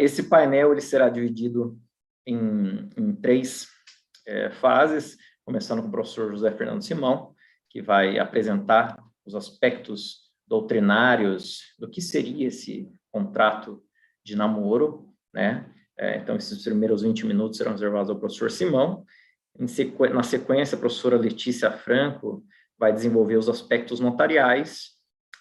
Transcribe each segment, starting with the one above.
Esse painel ele será dividido em três fases, começando com o professor José Fernando Simão, que vai apresentar os aspectos doutrinários do que seria esse contrato de namoro, né? Então, esses primeiros 20 minutos serão reservados ao professor Simão. Na sequência, a professora Letícia Franco vai desenvolver os aspectos notariais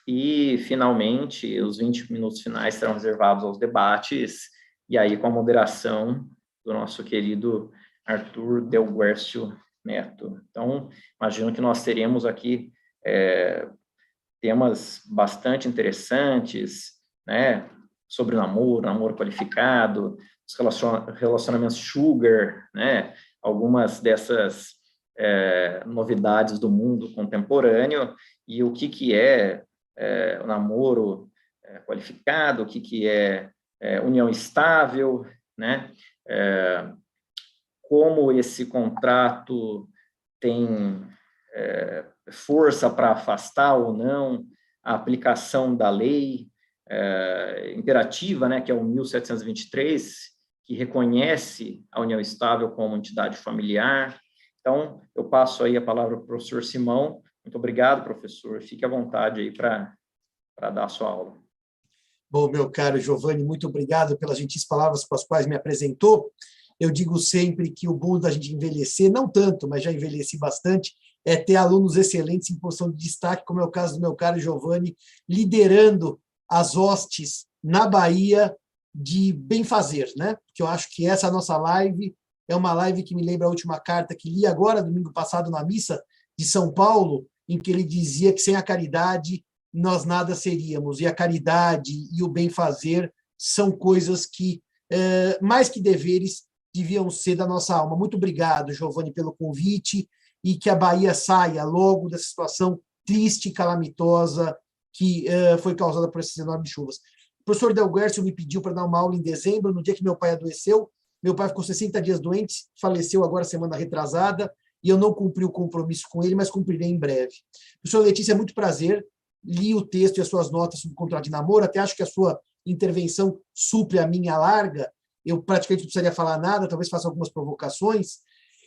e, finalmente, os 20 minutos finais serão reservados aos debates, e aí com a moderação do nosso querido Arthur Delguercio Neto. Então, imagino que nós teremos aqui temas bastante interessantes, né, sobre namoro qualificado, os relacionamentos sugar, né, algumas dessas novidades do mundo contemporâneo, e o que é o namoro qualificado, o que é união estável, né, como esse contrato tem força para afastar ou não a aplicação da lei imperativa, né, que é o 1723, que reconhece a união estável como entidade familiar. Então, eu passo aí a palavra para o professor Simão. Muito obrigado, professor. Fique à vontade aí para dar a sua aula. Bom, meu caro Giovanni, muito obrigado pelas gentis palavras com as quais me apresentou. Eu digo sempre que o bom da gente envelhecer, não tanto, mas já envelheci bastante, é ter alunos excelentes em posição de destaque, como é o caso do meu caro Giovanni, liderando as hostes na Bahia de bem-fazer, né? Porque eu acho que essa nossa live é uma live que me lembra a última carta que li agora, domingo passado, na missa de São Paulo, em que ele dizia que sem a caridade nós nada seríamos, e a caridade e o bem-fazer são coisas que, mais que deveres, deviam ser da nossa alma. Muito obrigado, Giovanni, pelo convite, e que a Bahia saia logo dessa situação triste e calamitosa que foi causada por essas enormes chuvas. O professor Delguercio me pediu para dar uma aula em dezembro, no dia que meu pai adoeceu. Meu pai ficou 60 dias doente, faleceu agora semana retrasada, e eu não cumpri o compromisso com ele, mas cumprirei em breve. Professor Letícia, é muito prazer. Li o texto e as suas notas sobre o contrato de namoro, até acho que a sua intervenção supre a minha larga. Eu praticamente não precisaria falar nada, talvez faça algumas provocações.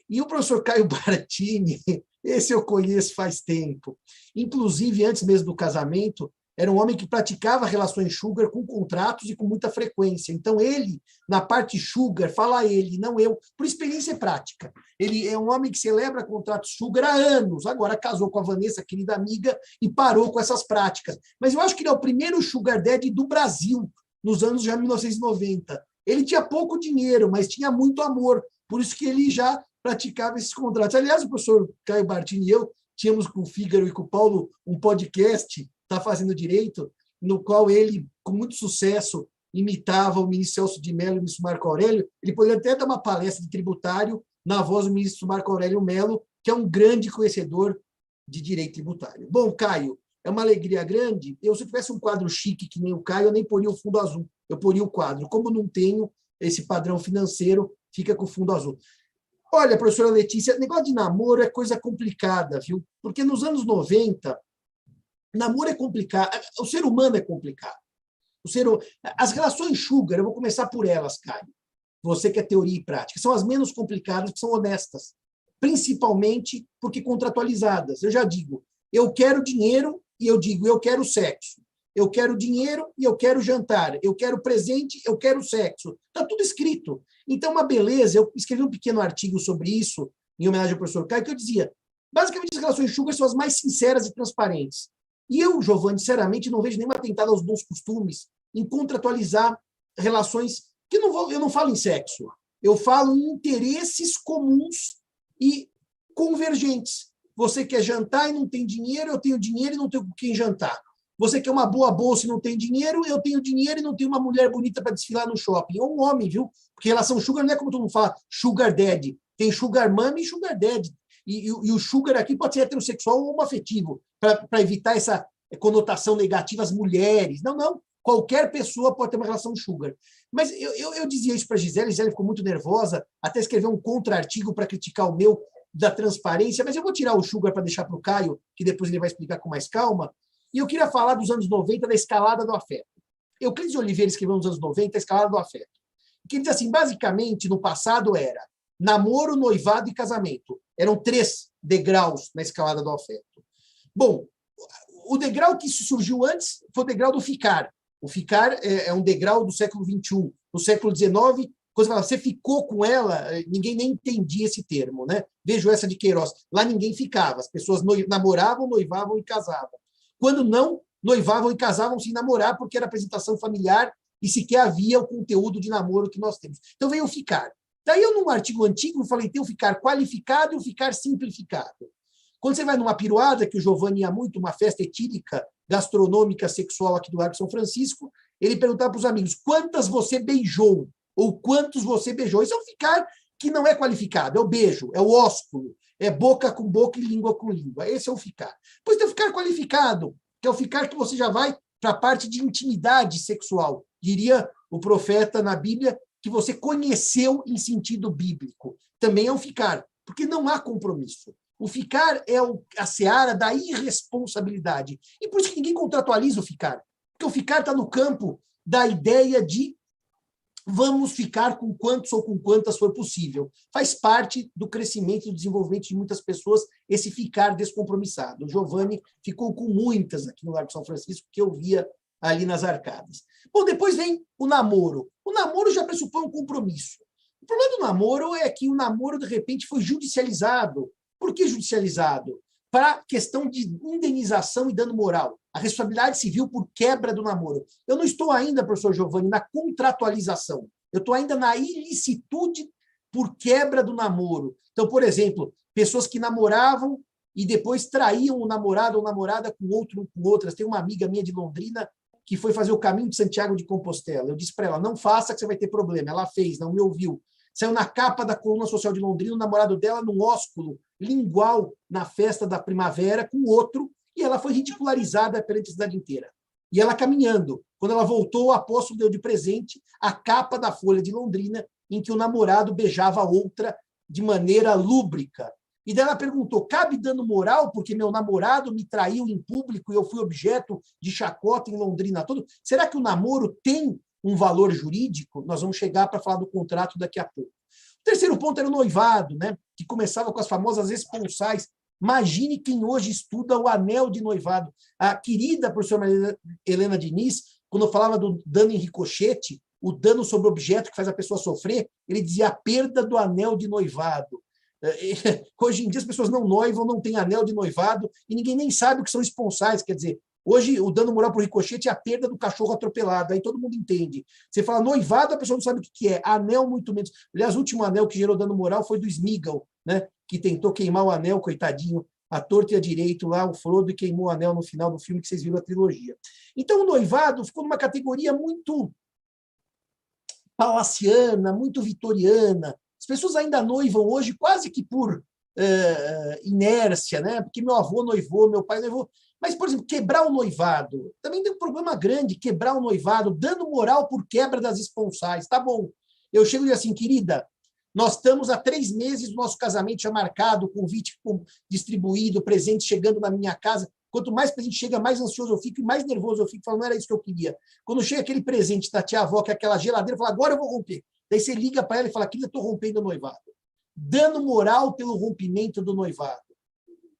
E o professor Caio Bartini, esse eu conheço faz tempo. Inclusive, antes mesmo do casamento, era um homem que praticava relações sugar com contratos e com muita frequência. Então, ele, na parte sugar, fala ele, não eu, por experiência prática. Ele é um homem que celebra contratos sugar há anos. Agora casou com a Vanessa, querida amiga, e parou com essas práticas. Mas eu acho que ele é o primeiro sugar daddy do Brasil, nos anos já 1990. Ele tinha pouco dinheiro, mas tinha muito amor. Por isso que ele já praticava esses contratos. Aliás, o professor Caio Bartini e eu tínhamos com o Fígaro e com o Paulo um podcast, Tá Fazendo Direito, no qual ele, com muito sucesso, imitava o ministro Celso de Mello e o ministro Marco Aurélio. Ele poderia até dar uma palestra de tributário na voz do ministro Marco Aurélio Mello, que é um grande conhecedor de direito tributário. Bom, Caio, é uma alegria grande. Se eu tivesse um quadro chique que nem o Caio, eu nem poria o fundo azul, eu poria o quadro. Como não tenho esse padrão financeiro, fica com o fundo azul. Olha, professora Letícia, negócio de namoro é coisa complicada, viu? Porque nos anos 90, namoro é complicado, o ser humano é complicado. As relações sugar, eu vou começar por elas, Caio. Você que é teoria e prática, são as menos complicadas, que são honestas. Principalmente porque contratualizadas. Eu já digo, eu quero dinheiro e eu digo, eu quero sexo. Eu quero dinheiro e eu quero jantar. Eu quero presente, eu quero sexo. Está tudo escrito. Então, uma beleza. Eu escrevi um pequeno artigo sobre isso, em homenagem ao professor Caio, que eu dizia, basicamente, as relações sugar são as mais sinceras e transparentes. E eu, Giovanni, sinceramente, não vejo nenhuma atentado aos bons costumes em contratualizar relações que eu não falo em sexo, eu falo em interesses comuns e convergentes. Você quer jantar e não tem dinheiro, eu tenho dinheiro e não tenho com quem jantar. Você quer uma boa bolsa e não tem dinheiro, eu tenho dinheiro e não tenho uma mulher bonita para desfilar no shopping. Ou um homem, viu? Porque relação sugar não é como todo mundo fala, sugar daddy. Tem sugar mommy e sugar daddy. E o sugar aqui pode ser heterossexual ou homoafetivo, para evitar essa conotação negativa às mulheres. Não. Qualquer pessoa pode ter uma relação sugar. Mas eu dizia isso para a Gisele ficou muito nervosa, até escreveu um contra-artigo para criticar o meu da transparência, mas eu vou tirar o sugar para deixar para o Caio, que depois ele vai explicar com mais calma. E eu queria falar dos anos 90, da escalada do afeto. Euclides de Oliveira escreveu nos anos 90 a escalada do afeto. que ele diz assim, basicamente, no passado era namoro, noivado e casamento. Eram 3 degraus na escalada do afeto. Bom, o degrau que surgiu antes foi o degrau do ficar. O ficar é um degrau do século XXI. No século XIX, quando você ficou com ela, ninguém nem entendia esse termo, né? Vejo essa de Queiroz. Lá ninguém ficava. As pessoas namoravam, noivavam e casavam. Quando não, noivavam e casavam sem namorar, porque era apresentação familiar e sequer havia o conteúdo de namoro que nós temos. Então veio o ficar. Daí eu, num artigo antigo, falei, tem o ficar qualificado e o ficar simplificado. Quando você vai numa piruada, que o Giovanni ia muito, uma festa etílica, gastronômica, sexual aqui do Largo São Francisco, ele perguntava para os amigos, quantas você beijou? Ou quantos você beijou? Isso é um ficar que não é qualificado, é o beijo, é o ósculo, é boca com boca e língua com língua. Esse é o ficar. Depois tem o ficar qualificado, que é o ficar que você já vai para a parte de intimidade sexual. Diria o profeta na Bíblia que você conheceu em sentido bíblico. Também é um ficar, porque não há compromisso. O ficar é a seara da irresponsabilidade. E por isso que ninguém contratualiza o ficar. Porque o ficar está no campo da ideia de vamos ficar com quantos ou com quantas for possível. Faz parte do crescimento e do desenvolvimento de muitas pessoas esse ficar descompromissado. O Giovanni ficou com muitas aqui no Largo São Francisco, que eu via ali nas arcadas. Bom, depois vem o namoro. O namoro já pressupõe um compromisso. O problema do namoro é que o namoro, de repente, foi judicializado. Por que judicializado? Para questão de indenização e dano moral. A responsabilidade civil por quebra do namoro. Eu não estou ainda, professor Giovanni, na contratualização. Eu estou ainda na ilicitude por quebra do namoro. Então, por exemplo, pessoas que namoravam e depois traíam o namorado ou namorada com outras. Tem uma amiga minha de Londrina que foi fazer o caminho de Santiago de Compostela. Eu disse para ela, não faça que você vai ter problema. Ela fez, não me ouviu. Saiu na capa da coluna social de Londrina, o namorado dela num ósculo lingual na festa da primavera com outro, e ela foi ridicularizada perante a cidade inteira. E ela caminhando. Quando ela voltou, o apóstolo deu de presente a capa da Folha de Londrina, em que o namorado beijava outra de maneira lúbrica. E daí ela perguntou, cabe dano moral porque meu namorado me traiu em público e eu fui objeto de chacota em Londrina todo? Será que o namoro tem um valor jurídico? Nós vamos chegar para falar do contrato daqui a pouco. O terceiro ponto era o noivado, né? Que começava com as famosas esponsais. Imagine quem hoje estuda o anel de noivado. A querida professora Helena Diniz, quando eu falava do dano em ricochete, o dano sobre o objeto que faz a pessoa sofrer, ele dizia a perda do anel de noivado. Hoje em dia as pessoas não noivam, não têm anel de noivado, e ninguém nem sabe o que são esponsais, quer dizer, hoje o dano moral por ricochete é a perda do cachorro atropelado, aí todo mundo entende. Você fala noivado, a pessoa não sabe o que é, anel muito menos. Aliás, o último anel que gerou dano moral foi do Smeagol, né, que tentou queimar o anel, coitadinho, a torta e a direito lá, o Frodo, e queimou o anel no final do filme que vocês viram a trilogia. Então o noivado ficou numa categoria muito palaciana, muito vitoriana. As pessoas ainda noivam hoje quase que por inércia, né? Porque meu avô noivou, meu pai noivou. Mas, por exemplo, quebrar o noivado, também tem um problema grande, quebrar o noivado, dano moral por quebra das esponsais. Tá bom. Eu chego e digo assim, querida, nós estamos há 3 meses do nosso casamento já marcado, convite distribuído, presente chegando na minha casa. Quanto mais presente chega, mais ansioso eu fico e mais nervoso eu fico, falando, não era isso que eu queria. Quando chega aquele presente da tia-avó, que é aquela geladeira, eu falo, agora eu vou romper. Daí você liga para ela e fala, querida, estou rompendo o noivado. Dano moral pelo rompimento do noivado.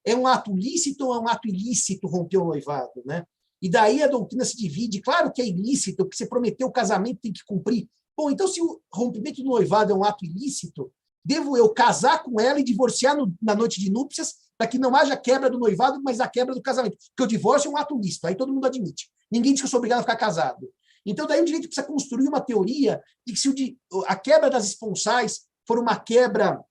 É um ato lícito ou é um ato ilícito romper o noivado, né? E daí a doutrina se divide. Claro que é ilícito, porque você prometeu o casamento, tem que cumprir. Bom, então se o rompimento do noivado é um ato ilícito, devo eu casar com ela e divorciar na noite de núpcias para que não haja quebra do noivado, mas a quebra do casamento. Porque o divórcio é um ato lícito, aí todo mundo admite. Ninguém diz que eu sou obrigado a ficar casado. Então, daí o direito precisa construir uma teoria de que se a quebra das esponsais for uma quebra,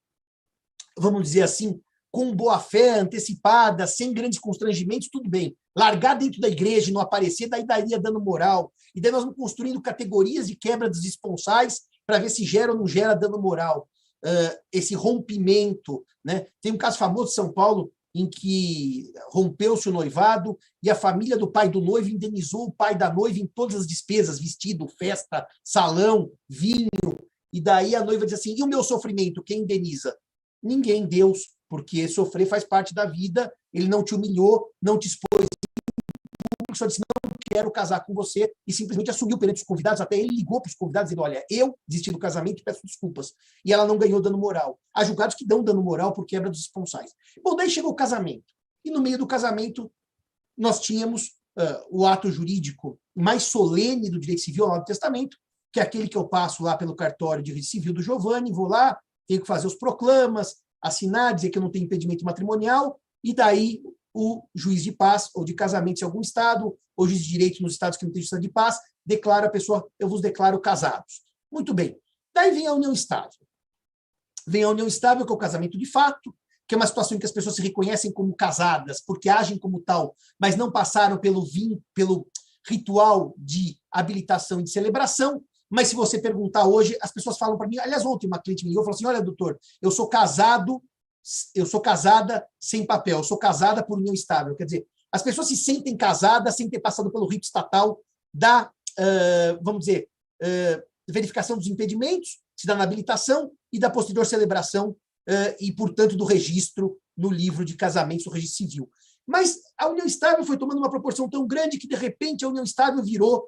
vamos dizer assim, com boa-fé, antecipada, sem grandes constrangimentos, tudo bem. Largar dentro da igreja e não aparecer, daí daria dano moral. E daí nós vamos construindo categorias de quebra dos esponsais para ver se gera ou não gera dano moral. Esse rompimento, né? Tem um caso famoso de São Paulo, em que rompeu-se o noivado e a família do pai do noivo indenizou o pai da noiva em todas as despesas, vestido, festa, salão, vinho, e daí a noiva diz assim, e o meu sofrimento, quem indeniza? Ninguém, Deus, porque sofrer faz parte da vida, ele não te humilhou, não te expôs pessoa disse, não quero casar com você, e simplesmente assumiu perante os convidados, até ele ligou para os convidados, dizendo, olha, eu desisti do casamento e peço desculpas. E ela não ganhou dano moral. Há julgados que dão dano moral por quebra dos esponsais. Bom, daí chegou o casamento. E no meio do casamento, nós tínhamos o ato jurídico mais solene do direito civil, o Novo Testamento, que é aquele que eu passo lá pelo cartório de registro civil do Giovanni, vou lá, tenho que fazer os proclamas, assinar, dizer que eu não tenho impedimento matrimonial, e daí o juiz de paz, ou de casamento em algum estado, ou juiz de direito nos estados que não tem justiça de paz, declara a pessoa, eu vos declaro casados. Muito bem. Daí vem a união estável. Vem a união estável, que é o casamento de fato, que é uma situação em que as pessoas se reconhecem como casadas, porque agem como tal, mas não passaram pelo ritual de habilitação e de celebração. Mas se você perguntar hoje, as pessoas falam para mim, aliás, ontem uma cliente me ligou e falou assim, olha, doutor, eu sou casada sem papel, eu sou casada por união estável. Quer dizer, as pessoas se sentem casadas sem ter passado pelo rito estatal da, vamos dizer, verificação dos impedimentos, se dá na habilitação, e da posterior celebração e, portanto, do registro no livro de casamentos do registro civil. Mas a união estável foi tomando uma proporção tão grande que, de repente, a união estável virou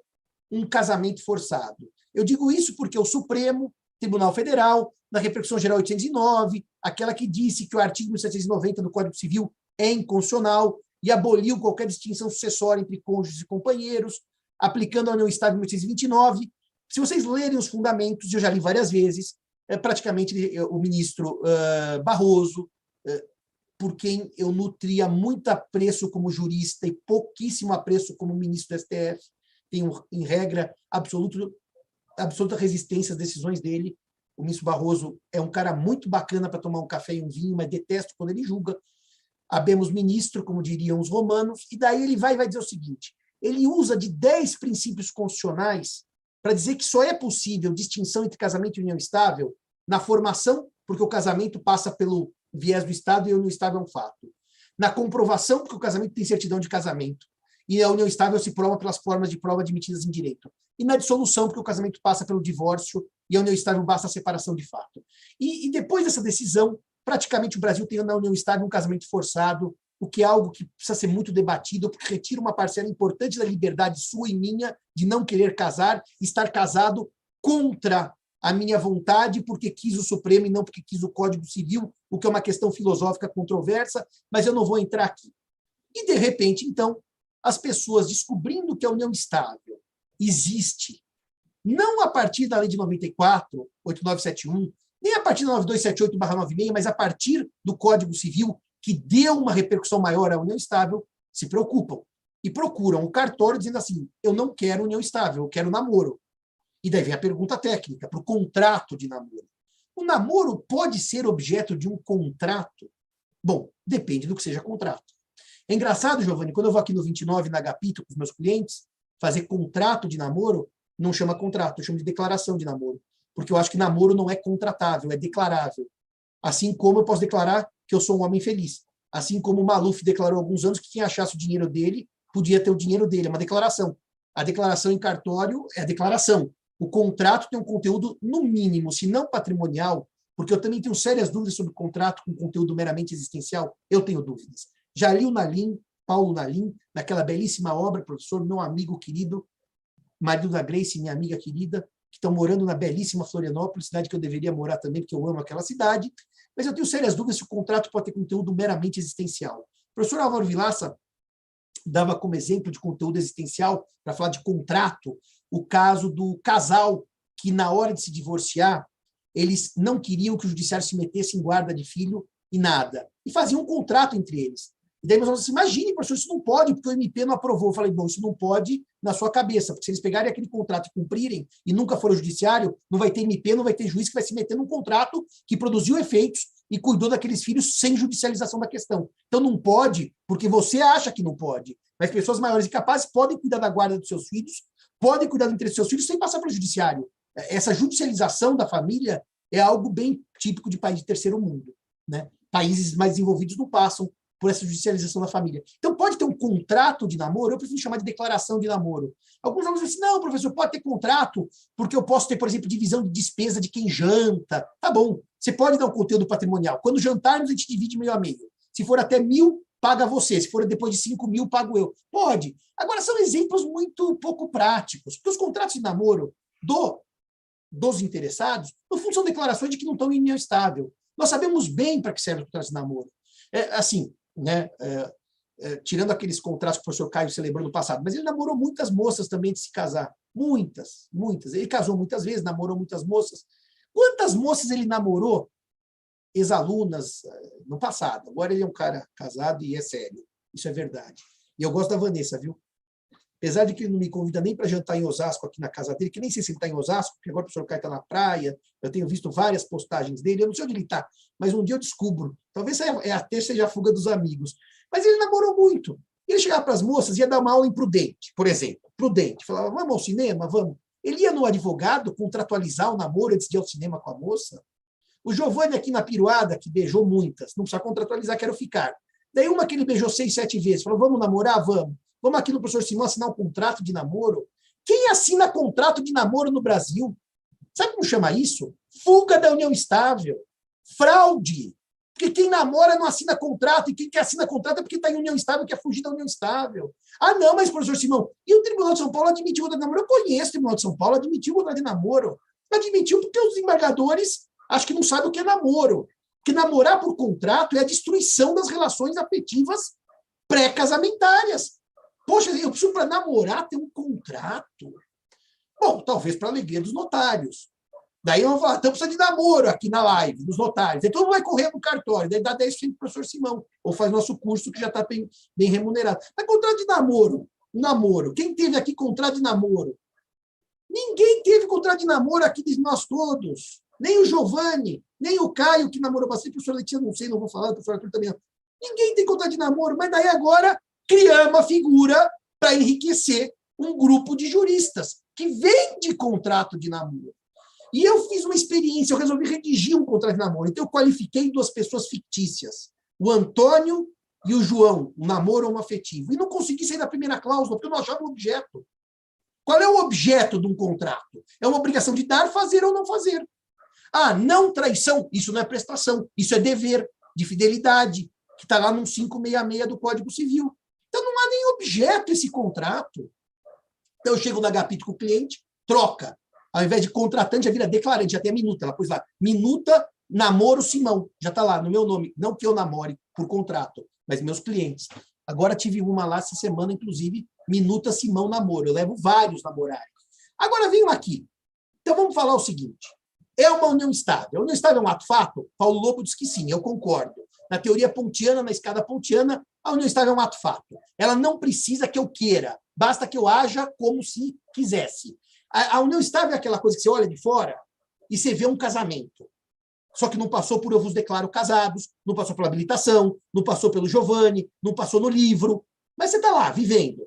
um casamento forçado. Eu digo isso porque o Supremo Tribunal Federal, na Repercussão Geral 809, aquela que disse que o artigo 1790 do Código Civil é inconstitucional e aboliu qualquer distinção sucessória entre cônjuges e companheiros, aplicando a união estável em 1829. Se vocês lerem os fundamentos, eu já li várias vezes, praticamente o ministro Barroso, por quem eu nutria muito apreço como jurista e pouquíssimo apreço como ministro do STF, tenho, em regra, absoluta resistência às decisões dele. O ministro Barroso é um cara muito bacana para tomar um café e um vinho, mas detesto quando ele julga. Habemos ministro, como diriam os romanos, e daí ele vai dizer o seguinte, ele usa de 10 princípios constitucionais para dizer que só é possível distinção entre casamento e união estável na formação, porque o casamento passa pelo viés do Estado e a união estável é um fato. Na comprovação, porque o casamento tem certidão de casamento. E a união estável se prova pelas formas de prova admitidas em direito. E na dissolução, porque o casamento passa pelo divórcio e a união estável basta a separação de fato. E depois dessa decisão, praticamente o Brasil tem na união estável um casamento forçado, o que é algo que precisa ser muito debatido, porque retira uma parcela importante da liberdade sua e minha de não querer casar, estar casado contra a minha vontade, porque quis o Supremo e não porque quis o Código Civil, o que é uma questão filosófica controversa, mas eu não vou entrar aqui. E, de repente, então, as pessoas descobrindo que a união estável existe, não a partir da lei de 94, 8971, nem a partir da 9278/96, mas a partir do Código Civil, que deu uma repercussão maior à união estável, se preocupam e procuram o cartório dizendo assim, eu não quero união estável, eu quero namoro. E daí vem a pergunta técnica, para o contrato de namoro. O namoro pode ser objeto de um contrato? Bom, depende do que seja contrato. É engraçado, Giovanni, quando eu vou aqui no 29, na Agapito, com os meus clientes, fazer contrato de namoro, não chama contrato, eu chamo de declaração de namoro. Porque eu acho que namoro não é contratável, é declarável. Assim como eu posso declarar que eu sou um homem feliz. Assim como o Maluf declarou há alguns anos que quem achasse o dinheiro dele podia ter o dinheiro dele, é uma declaração. A declaração em cartório é a declaração. O contrato tem um conteúdo, no mínimo, se não patrimonial, porque eu também tenho sérias dúvidas sobre contrato com conteúdo meramente existencial, eu tenho dúvidas. Já li o Nalim, Paulo Nalim, naquela belíssima obra, professor, meu amigo querido, marido da Grace, minha amiga querida, que estão morando na belíssima Florianópolis, cidade que eu deveria morar também, porque eu amo aquela cidade, mas eu tenho sérias dúvidas se o contrato pode ter conteúdo meramente existencial. O professor Álvaro Vilaça dava como exemplo de conteúdo existencial, para falar de contrato, o caso do casal que, na hora de se divorciar, eles não queriam que o judiciário se metesse em guarda de filho e nada. E faziam um contrato entre eles. E daí nós vamos assim, imagine, professor, isso não pode, porque o MP não aprovou. Eu falei, bom, isso não pode na sua cabeça, porque se eles pegarem aquele contrato e cumprirem e nunca for ao judiciário, não vai ter MP, não vai ter juiz que vai se meter num contrato que produziu efeitos e cuidou daqueles filhos sem judicialização da questão. Então não pode, porque você acha que não pode. Mas pessoas maiores e capazes podem cuidar da guarda dos seus filhos, podem cuidar do interesse dos seus filhos sem passar pelo judiciário. Essa judicialização da família é algo bem típico de país de terceiro mundo, né? Países mais desenvolvidos não passam por essa judicialização da família. Então, pode ter um contrato de namoro, eu prefiro chamar de declaração de namoro. Alguns alunos dizem assim, não, professor, pode ter contrato, porque eu posso ter, por exemplo, divisão de despesa de quem janta. Tá bom, você pode dar um conteúdo patrimonial. Quando jantarmos, a gente divide meio a meio. Se for até 1.000, paga você. Se for depois de 5 mil, pago eu. Pode. Agora, são exemplos muito pouco práticos, porque os contratos de namoro dos interessados, no fundo, são declarações de que não estão em união estável. Nós sabemos bem para que serve o contrato de namoro. Assim, né, tirando aqueles contratos que o professor Caio celebrou no passado, mas ele namorou muitas moças também de se casar. Muitas, muitas. Ele casou muitas vezes, namorou muitas moças. Quantas moças ele namorou, ex-alunas, no passado? Agora ele é um cara casado e é sério. Isso é verdade. E eu gosto da Vanessa, viu? Apesar de que ele não me convida nem para jantar em Osasco, aqui na casa dele, que nem sei se ele está em Osasco, porque agora o professor Caio está na praia, eu tenho visto várias postagens dele, eu não sei onde ele está, mas um dia eu descubro. Talvez até seja a fuga dos amigos. Mas ele namorou muito. Ele chegava para as moças e ia dar uma aula em Prudente, por exemplo. Prudente. Falava, vamos ao cinema? Vamos. Ele ia no advogado contratualizar o namoro antes de ir ao cinema com a moça. O Giovanni aqui na Piruada, que beijou muitas, não precisa contratualizar, quero ficar. Daí uma que ele beijou 6, 7 vezes, falou, vamos namorar? Vamos. Vamos aqui no professor Simão assinar um contrato de namoro. Quem assina contrato de namoro no Brasil? Sabe como chama isso? Fuga da união estável. Fraude. Porque quem namora não assina contrato, e quem quer assina contrato é porque está em união estável, quer fugir da união estável. Ah, não, mas, professor Simão, e o Tribunal de São Paulo admitiu o contrato de namoro? Eu conheço o Tribunal de São Paulo, admitiu o contrato de namoro. Admitiu porque os embargadores acham que não sabem o que é namoro. Porque namorar por contrato é a destruição das relações afetivas pré-casamentárias. Poxa, eu preciso, para namorar, ter um contrato. Bom, talvez para a alegria dos notários. Daí vamos falar, então precisa de namoro aqui na live, dos notários. Então vai correr no cartório, daí dá 10% para o professor Simão, ou faz nosso curso que já está bem remunerado. Mas contrato de namoro. Quem teve aqui contrato de namoro? Ninguém teve contrato de namoro aqui de nós todos. Nem o Giovanni, nem o Caio, que namorou bastante, o professor Letícia, não sei, não vou falar, o professor Arthur também não. Ninguém tem contrato de namoro, mas daí agora criar uma figura para enriquecer um grupo de juristas que vende contrato de namoro. E eu fiz uma experiência, eu resolvi redigir um contrato de namoro. Então, eu qualifiquei 2 pessoas fictícias, o Antônio e o João, um namoro homoafetivo. E não consegui sair da primeira cláusula, porque eu não achava o objeto. Qual é o objeto de um contrato? É uma obrigação de dar, fazer ou não fazer. Ah, não traição, isso não é prestação, isso é dever de fidelidade, que está lá no 566 do Código Civil. Então, não há nem objeto esse contrato. Então, eu chego na Agapito com o cliente, troca. Ao invés de contratante, já vira declarante, já tem a minuta. Ela pôs lá, minuta, namoro Simão. Já está lá, no meu nome. Não que eu namore por contrato, mas meus clientes. Agora tive uma lá essa semana, inclusive, minuta Simão namoro. Eu levo vários namorados. Agora venho aqui. Então, vamos falar o seguinte. É uma união estável. A união estável é um ato-fato? Paulo Lobo diz que sim, eu concordo. Na teoria pontiana, na escada pontiana, a união estável é um ato-fato. Ela não precisa que eu queira, basta que eu haja como se quisesse. A união estável é aquela coisa que você olha de fora e você vê um casamento. Só que não passou por eu vos declaro casados, não passou pela habilitação, não passou pelo Giovanni, não passou no livro. Mas você está lá, vivendo.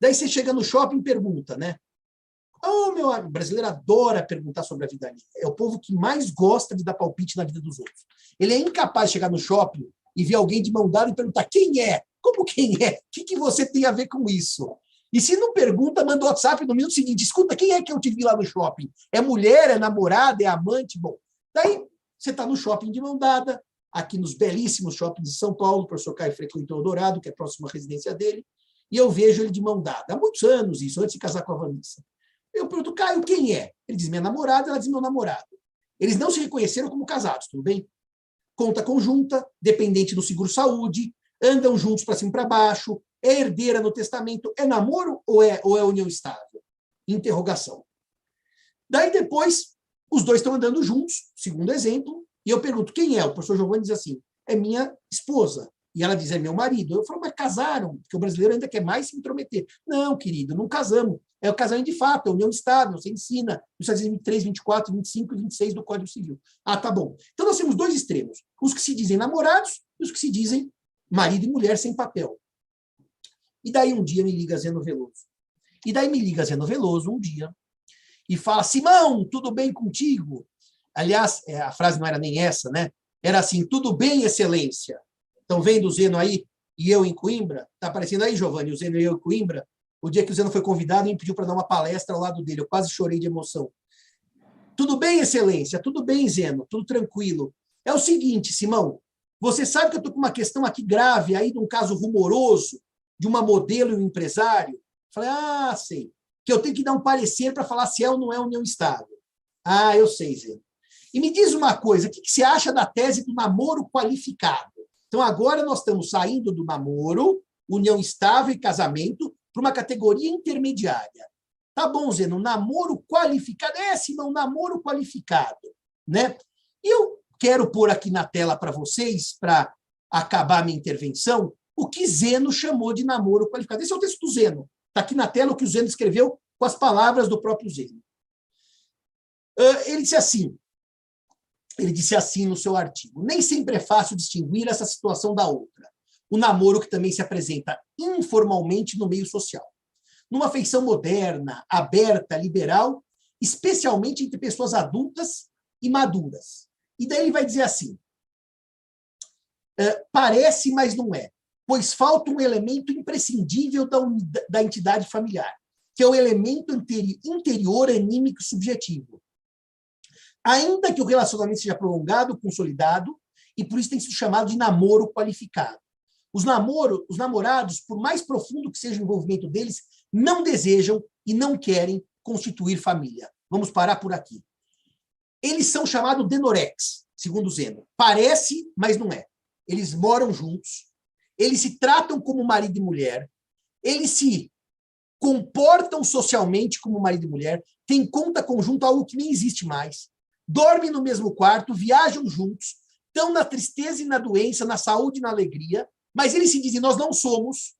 Daí você chega no shopping e pergunta, né? Oh, meu amigo, o brasileiro adora perguntar sobre a vida alheia. É o povo que mais gosta de dar palpite na vida dos outros. Ele é incapaz de chegar no shopping e ver alguém de mão dada e perguntar quem é? Como quem é? O que você tem a ver com isso? E se não pergunta, manda o WhatsApp no minuto seguinte. Escuta, quem é que eu te vi lá no shopping? É mulher, é namorada, é amante? Bom, daí você está no shopping de mão dada, aqui nos belíssimos shoppings de São Paulo, o professor Caio frequentou o Dourado, que é a próxima residência dele, e eu vejo ele de mão dada. Há muitos anos isso, antes de casar com a Vanessa. Eu pergunto, Caio, quem é? Ele diz, minha namorada, ela diz, meu namorado. Eles não se reconheceram como casados, tudo bem? Conta conjunta, dependente do seguro-saúde, andam juntos para cima e para baixo, é herdeira no testamento, é namoro ou é união estável? Interrogação. Daí depois, os dois estão andando juntos, segundo exemplo, e eu pergunto, quem é? O professor Giovanni diz assim, é minha esposa. E ela diz, é meu marido. Eu falo, mas casaram? Porque o brasileiro ainda quer mais se intrometer. Não, querido, não casamos. É o casamento de fato, é união estável, você ensina. Isso é 23, 24, 25 e 26 do Código Civil. Ah, tá bom. Então nós temos 2 extremos. Os que se dizem namorados e os que se dizem marido e mulher sem papel. E daí um dia me liga Zeno Veloso um dia e fala, Simão, tudo bem contigo? Aliás, a frase não era nem essa, né? Era assim, tudo bem, excelência? Estão vendo o Zeno aí e eu em Coimbra? Está aparecendo aí, Giovanni, o Zeno e eu em Coimbra? O dia que o Zeno foi convidado, me pediu para dar uma palestra ao lado dele. Eu quase chorei de emoção. Tudo bem, excelência? Tudo bem, Zeno? Tudo tranquilo. É o seguinte, Simão, Você sabe que eu estou com uma questão aqui grave, aí de um caso rumoroso, de uma modelo e um empresário. Falei, sei. Que eu tenho que dar um parecer para falar se é ou não é união estável. Eu sei, Zé. E me diz uma coisa, o que você acha da tese do namoro qualificado? Então, agora nós estamos saindo do namoro, união estável e casamento, para uma categoria intermediária. Tá bom, Zé, no namoro qualificado. Simão, namoro qualificado. Né? E eu quero pôr aqui na tela para vocês, para acabar a minha intervenção, o que Zeno chamou de namoro qualificado. Esse é o texto do Zeno. Está aqui na tela o que o Zeno escreveu com as palavras do próprio Zeno. Ele disse assim no seu artigo: nem sempre é fácil distinguir essa situação da outra. O namoro que também se apresenta informalmente no meio social. Numa feição moderna, aberta, liberal, especialmente entre pessoas adultas e maduras. E daí ele vai dizer assim: parece, mas não é, pois falta um elemento imprescindível da entidade familiar, que é o elemento interior, anímico e subjetivo. Ainda que o relacionamento seja prolongado, consolidado, e por isso tem sido chamado de namoro qualificado. Os namorados, por mais profundo que seja o envolvimento deles, não desejam e não querem constituir família. Vamos parar por aqui. Eles são chamados denorex, segundo Zeno. Parece, mas não é. Eles moram juntos, eles se tratam como marido e mulher, eles se comportam socialmente como marido e mulher, têm conta conjunta, algo que nem existe mais, dormem no mesmo quarto, viajam juntos, estão na tristeza e na doença, na saúde e na alegria, mas eles se dizem: nós não somos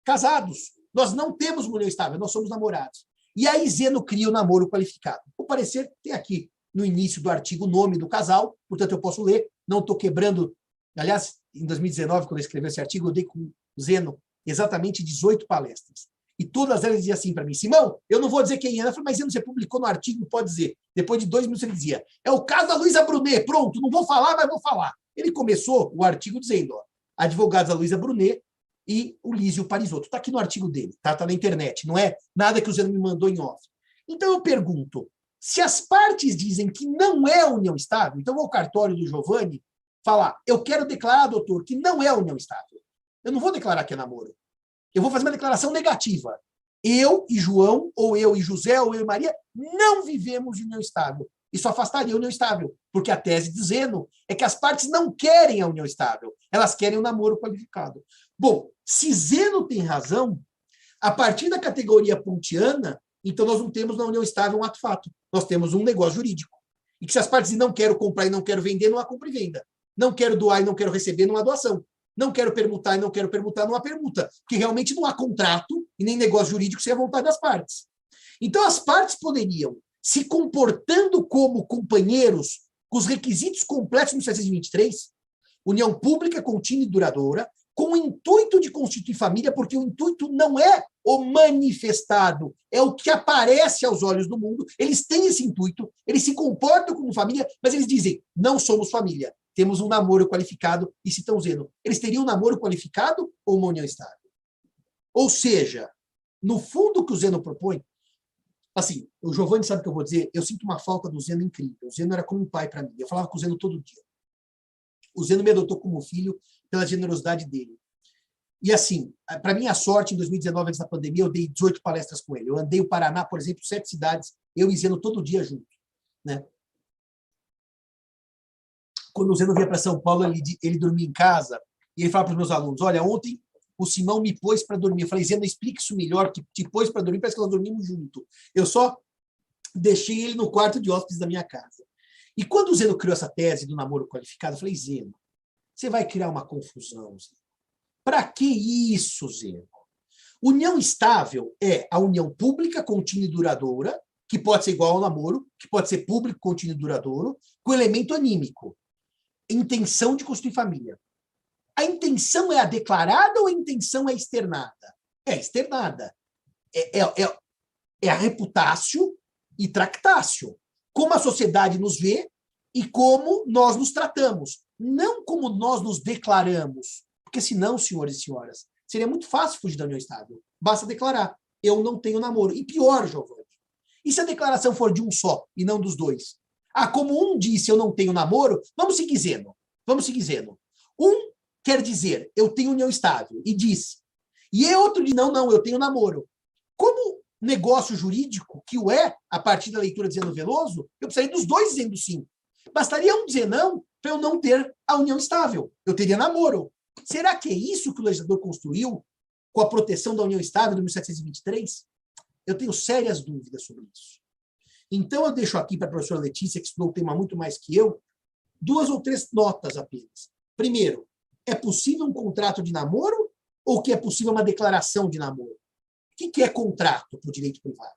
casados, nós não temos união estável, nós somos namorados. E aí Zeno cria o namoro qualificado. O parecer tem aqui no início do artigo o nome do casal, portanto eu posso ler, não estou quebrando. Aliás, em 2019, quando eu escrevi esse artigo, eu dei com o Zeno exatamente 18 palestras. E todas elas diziam assim para mim: Simão, eu não vou dizer quem é. Eu falei: mas Zeno, você publicou no artigo, pode dizer. Depois de 2 minutos ele dizia: é o caso da Luísa Brunet, pronto, não vou falar, mas vou falar. Ele começou o artigo dizendo: advogados da Luísa Brunet e o Lísio Parisotto. Está aqui no artigo dele, tá na internet, não é nada que o Zeno me mandou em off. Então eu pergunto, se as partes dizem que não é união estável, então eu vou ao cartório do Giovanni falar: eu quero declarar, doutor, que não é união estável. Eu não vou declarar que é namoro. Eu vou fazer uma declaração negativa. Eu e João, ou eu e José, ou eu e Maria, não vivemos de união estável. Isso afastaria a união estável, porque a tese de Zeno é que as partes não querem a união estável, elas querem o namoro qualificado. Bom, se Zeno tem razão, a partir da categoria pontiana, então nós não temos na união estável um ato-fato, nós temos um negócio jurídico. E que se as partes dizem: não quero comprar e não quero vender, não há compra e venda. Não quero doar e não quero receber, não há doação. Não quero permutar e não quero permutar, não há permuta. Porque realmente não há contrato e nem negócio jurídico sem a vontade das partes. Então as partes poderiam, se comportando como companheiros, com os requisitos completos no 723, união pública, contínua e duradoura, com o intuito de constituir família, porque o intuito não é o manifestado, é o que aparece aos olhos do mundo. Eles têm esse intuito, eles se comportam como família, mas eles dizem: não somos família, temos um namoro qualificado. E citam Zeno, eles teriam um namoro qualificado ou uma união estável? Ou seja, no fundo, o que o Zeno propõe, assim, o Giovanni sabe o que eu vou dizer, eu sinto uma falta do Zeno incrível. O Zeno era como um pai para mim, eu falava com o Zeno todo dia. O Zeno me adotou como filho pela generosidade dele. E assim, para minha sorte, em 2019, antes da pandemia, eu dei 18 palestras com ele. Eu andei o Paraná, por exemplo, 7 cidades, eu e Zeno todo dia junto, né? Quando o Zeno vinha para São Paulo, ele dormia em casa, e ele falava para os meus alunos: olha, ontem o Simão me pôs para dormir. Eu falei: Zeno, explique isso melhor, que te pôs para dormir, parece que nós dormimos junto. Eu só deixei ele no quarto de hóspedes da minha casa. E quando o Zeno criou essa tese do namoro qualificado, eu falei: Zeno, você vai criar uma confusão, Zeno. Para que isso, Zeno? União estável é a união pública, contínua e duradoura, que pode ser igual ao namoro, que pode ser público, contínuo e duradouro, com elemento anímico. Intenção de construir família. A intenção é a declarada ou a intenção é externada? É externada. É a reputatio e tractatio. Como a sociedade nos vê e como nós nos tratamos. Não como nós nos declaramos. Porque senão, senhores e senhoras, seria muito fácil fugir da união estável. Basta declarar: eu não tenho namoro. E pior, Giovanni, e se a declaração for de um só e não dos dois? Como um disse: eu não tenho namoro, vamos seguir Zeno. Vamos seguir dizendo. Um quer dizer, eu tenho união estável, e diz. E outro diz, não, eu tenho namoro. Como negócio jurídico, que o é, a partir da leitura dizendo Veloso, eu precisaria dos dois dizendo sim. Bastaria um dizer não para eu não ter a união estável. Eu teria namoro. Será que é isso que o legislador construiu com a proteção da união estável de 1723? Eu tenho sérias dúvidas sobre isso. Então, eu deixo aqui para a professora Letícia, que estudou o tema muito mais que eu, 2 ou 3 notas apenas. Primeiro, é possível um contrato de namoro ou que é possível uma declaração de namoro? O que é contrato para o direito privado?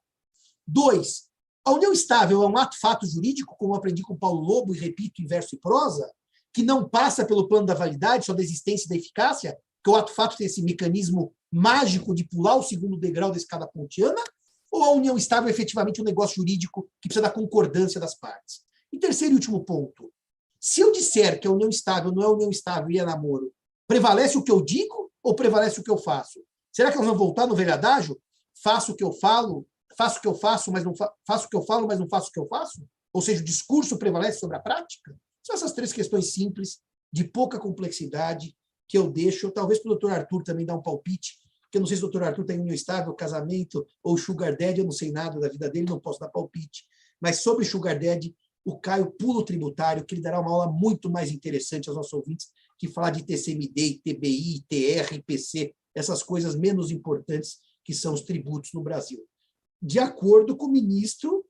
2, a união estável é um ato-fato jurídico, como eu aprendi com Paulo Lobo, e repito em verso e prosa, que não passa pelo plano da validade, só da existência e da eficácia, que o ato-fato tem esse mecanismo mágico de pular o segundo degrau da escada pontiana, ou a união estável é efetivamente um negócio jurídico que precisa da concordância das partes? E terceiro e último ponto, se eu disser que a união estável não é união estável e é namoro, prevalece o que eu digo ou prevalece o que eu faço? Será que nós vamos voltar no velho adágio? Faço o que eu falo, faço o que eu faço, mas não faço o que eu falo, mas não faço o que eu faço? Ou seja, o discurso prevalece sobre a prática? São essas 3 questões simples, de pouca complexidade, que eu deixo, talvez para o doutor Arthur também dar um palpite, porque eu não sei se o doutor Arthur tem união estável, casamento ou sugar daddy, eu não sei nada da vida dele, não posso dar palpite. Mas sobre sugar daddy, o Caio pula o tributário, que ele dará uma aula muito mais interessante aos nossos ouvintes, que falar de TCMD, TBI, TR, IPC, essas coisas menos importantes que são os tributos no Brasil. De acordo com o ministro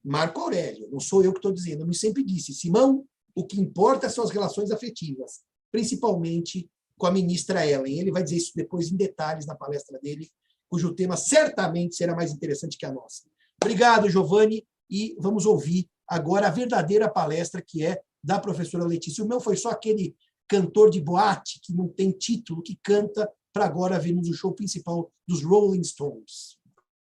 Marco Aurélio, não sou eu que estou dizendo, ele sempre disse, Simão, o que importa são as relações afetivas, principalmente com a ministra Ellen. Ele vai dizer isso depois em detalhes na palestra dele, cujo tema certamente será mais interessante que a nossa. Obrigado, Giovanni, e vamos ouvir agora a verdadeira palestra, que é da professora Letícia. O meu foi só aquele cantor de boate que não tem título, que canta, para agora vermos o show principal dos Rolling Stones.